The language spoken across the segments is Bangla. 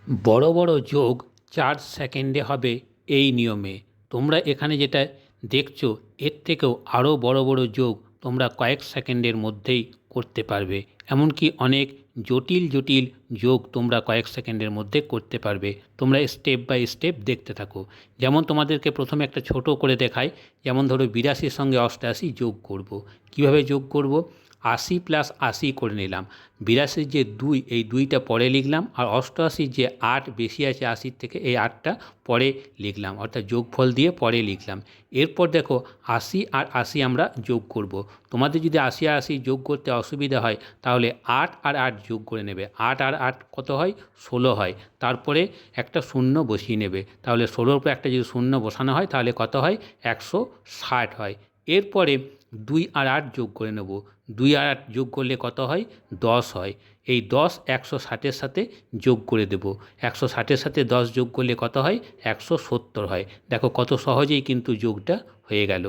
বড় বড় যোগ 4 সেকেন্ডে হবে এই নিয়মে। তোমরা এখানে যেটা দেখছো এর থেকেও আরও বড় বড় যোগ তোমরা কয়েক সেকেন্ডের মধ্যেই করতে পারবে। এমনকি অনেক জটিল জটিল যোগ তোমরা কয়েক সেকেন্ডের মধ্যে করতে পারবে। তোমরা স্টেপ বাই স্টেপ দেখতে থাকো। যেমন তোমাদেরকে প্রথমে একটা ছোট করে দেখাই। যেমন ধরো 82 সঙ্গে 88 যোগ করব। কিভাবে যোগ করব? 80 প্লাস 80 করে নিলাম। 82 যে 2, এই 2টা পরে লিখলাম, আর 88 যে 8 বেশি আছে 80 থেকে, এই 8টা পরে লিখলাম, অর্থাৎ যোগফল দিয়ে পরে লিখলাম। এরপর দেখো 80 আর 80 আমরা যোগ করব। তোমাদের যদি 80 আর 80 যোগ করতে অসুবিধা হয় তাহলে 8 আর 8 যোগ করে নেবে। 8 আর 8 কত হয়? 16 হয়। তারপরে একটা শূন্য বসিয়ে নেবে। তাহলে 16-র উপর একটা যদি শূন্য বসানো হয় তাহলে কত হয়? 160 হয়। এরপরে 2 আর 8 যোগ করে নেব। 2 আর 8 যোগ করলে কত হয়? 10 হয়। এই 10 160-এর সাথে যোগ করে দেব। 160-এর সাথে 10 যোগ করলে কত হয়? 170 হয়। দেখো কত সহজেই কিন্তু যোগটা হয়ে গেল।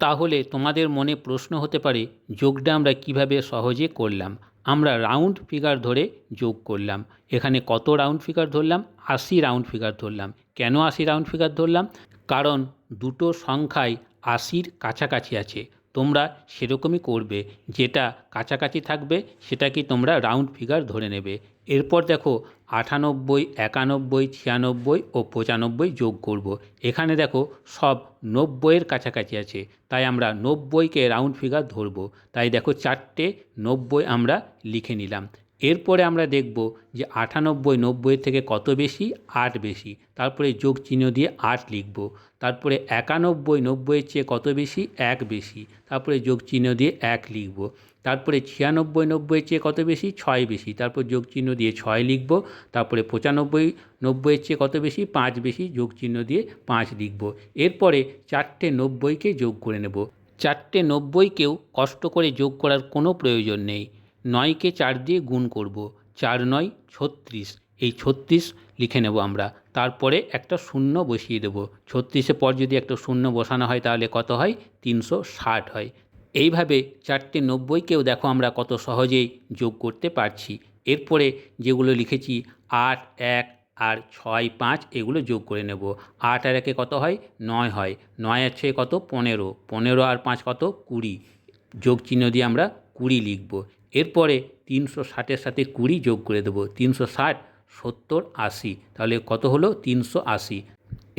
তাহলে তোমাদের মনে প্রশ্ন হতে পারে, যোগটা আমরা কিভাবে সহজে করলাম? আমরা রাউন্ড ফিগার ধরে যোগ করলাম। এখানে কত রাউন্ড ফিগার ধরলাম? 80 রাউন্ড ফিগার ধরলাম। কেন 80 রাউন্ড ফিগার ধরলাম? কারণ দুটো সংখ্যাই 80-র কাছাকাছি আছে। তোমরা সেরকমই করবে, যেটা কাছাকাছি থাকবে সেটাকেই তোমরা রাউন্ড ফিগার ধরে নেবে। এরপর দেখো 98, 91, 96 ও 95 যোগ করব। এখানে দেখো সব 90-এর কাছাকাছি আছে, তাই আমরা 90-কে রাউন্ড ফিগার ধরব। তাই দেখো 4টে 90 আমরা লিখে নিলাম। এরপরে আমরা দেখব যে 98 90-এর থেকে কত বেশি? 8 বেশি। তারপরে যোগ চিহ্ন দিয়ে 8 লিখব। তারপরে 91 90-এর চেয়ে কত বেশি? 1 বেশি। তারপরে যোগ চিহ্ন দিয়ে 1 লিখব। তারপরে 96 90-এর চেয়ে কত বেশি? 6 বেশি। তারপর যোগ চিহ্ন দিয়ে 6 লিখব। তারপরে 95 90-এর চেয়ে কত বেশি? 5 বেশি। যোগ চিহ্ন দিয়ে 5 লিখব। এরপরে 4টে 90-কে যোগ করে নেব। 4টে 90-কেও কষ্ট করে যোগ করার কোনো প্রয়োজন নেই। 9-কে 4 দিয়ে গুণ করব। 4 9 36। এই 36 লিখে নেব আমরা। তারপরে একটা শূন্য বসিয়ে দেব। 36-এর পর যদি একটা শূন্য বসানো হয় তাহলে কত হয়? 360 হয়। এইভাবে 4টে 90-কেও দেখো আমরা কত সহজেই যোগ করতে পারছি। এরপরে যেগুলো লিখেছি 8 1 আর 6 5, এগুলো যোগ করে নেব। 8 আর 1-এ কত হয়? 9 হয়। 9 আর 6 কত? 15। 15 আর 5 কত? 20। যোগ চিহ্ন দিয়ে আমরা 20 লিখব। এরপরে 360-এর সাথে 20 যোগ করে দেব। 360 70 80, তাহলে কত হলো? 380।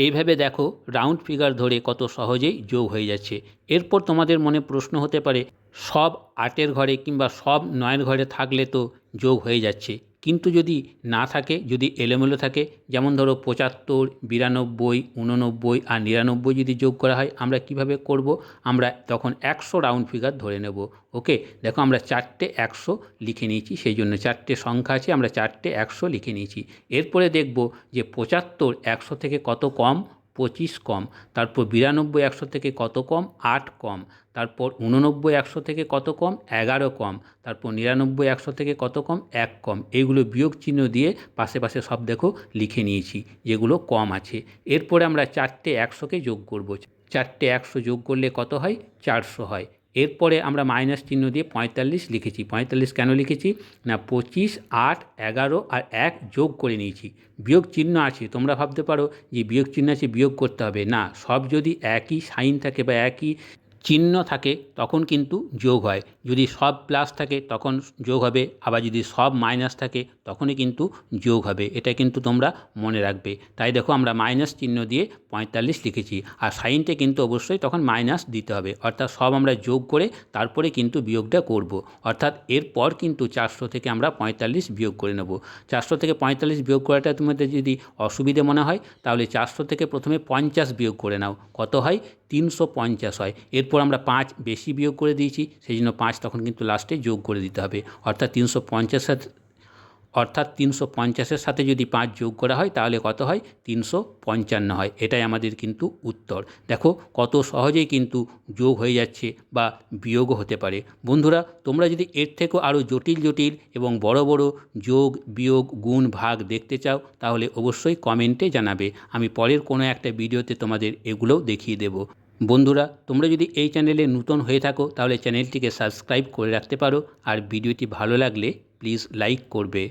এইভাবে দেখো রাউন্ড ফিগার ধরে কত সহজেই যোগ হয়ে যাচ্ছে। এরপর তোমাদের মনে প্রশ্ন হতে পারে, সব 8-এর ঘরে কিংবা সব 9-এর ঘরে থাকলে তো যোগ হয়ে যাচ্ছে, কিন্তু যদি না থাকে, যদি এলোমেলো থাকে, যেমন ধরো 75 92 89 আর 99 যদি যোগ করা হয়, আমরা কিভাবে করব? আমরা তখন 100 রাউন্ড ফিগার ধরে নেব। ওকে, দেখো আমরা 4টে 100 লিখে নিয়েছি, সেই জন্য 4টে সংখ্যা আছে, আমরা 4টে 100 লিখে নিয়েছি। এরপরে দেখব যে 75 100 থেকে কত কম? 25 কম। তারপর 92 100 থেকে কত কম? 8 কম। তারপর 89 100 থেকে কত কম? 11 কম। তারপর 99 100 থেকে কত কম? 1 কম। এইগুলো বিয়োগ চিহ্ন দিয়ে পাশে পাশে সব দেখো লিখে নিয়েছি যেগুলো কম আছে। এরপরে আমরা 4টে 100-কে যোগ করব। 4টে 100 যোগ করলে কত হয়? 400 হয়। এরপরে আমরা মাইনাস চিহ্ন দিয়ে 45 লিখেছি। 45 কেন লিখেছি? না 25 8 11 আর 1 যোগ করে নিয়েছি। বিয়োগ চিহ্ন আছে, তোমরা ভাবতে পারো যে বিয়োগ চিহ্ন আছে বিয়োগ করতে হবে না। সব যদি একই সাইন থাকে বা একই চিহ্ন থাকে তখন কিন্তু যোগ হয়। যদি সব প্লাস থাকে তখন যোগ হবে, আবার যদি সব মাইনাস থাকে তখনই কিন্তু যোগ হবে। এটা কিন্তু তোমরা মনে রাখবে। তাই দেখো আমরা মাইনাস চিহ্ন দিয়ে 45 লিখেছি, আর সাইনটা কিন্তু অবশ্যই তখন মাইনাস দিতে হবে, অর্থাৎ সব আমরা যোগ করে তারপরে কিন্তু বিয়োগটা করব। অর্থাৎ এরপর কিন্তু 400 থেকে আমরা 45 বিয়োগ করে নেব। 400 থেকে 45 বিয়োগ করাটা তোমাদের যদি অসুবিধে মনে হয় তাহলে 400 থেকে প্রথমে 50 বিয়োগ করে নাও। কত হয়? 350 হয়। এরপর আমরা 5 বেশি বিয়োগ করে দিয়েছি, সেই জন্য 5 তখন কিন্তু লাস্টে যোগ করে দিতে হবে। অর্থাৎ 350-এর সাথে যদি 5 যোগ করা হয় তাহলে কত হয়? 355 হয়। এটাই আমাদের কিন্তু উত্তর। দেখো কত সহজেই কিন্তু যোগ হয়ে যাচ্ছে বা বিয়োগও হতে পারে। বন্ধুরা, তোমরা যদি এর থেকেও আরও জটিল জটিল এবং বড় বড় যোগ বিয়োগ গুণ ভাগ দেখতে চাও তাহলে অবশ্যই কমেন্টে জানাবে। আমি পরের কোনো একটা ভিডিওতে তোমাদের এগুলোও দেখিয়ে দেব। বন্ধুরা, তোমরা যদি এই চ্যানেলে নতুন হয়ে থাকো তাহলে চ্যানেলটিকে সাবস্ক্রাইব করে রাখতে পারো, আর ভিডিওটি ভালো লাগলে প্লিজ লাইক করবে।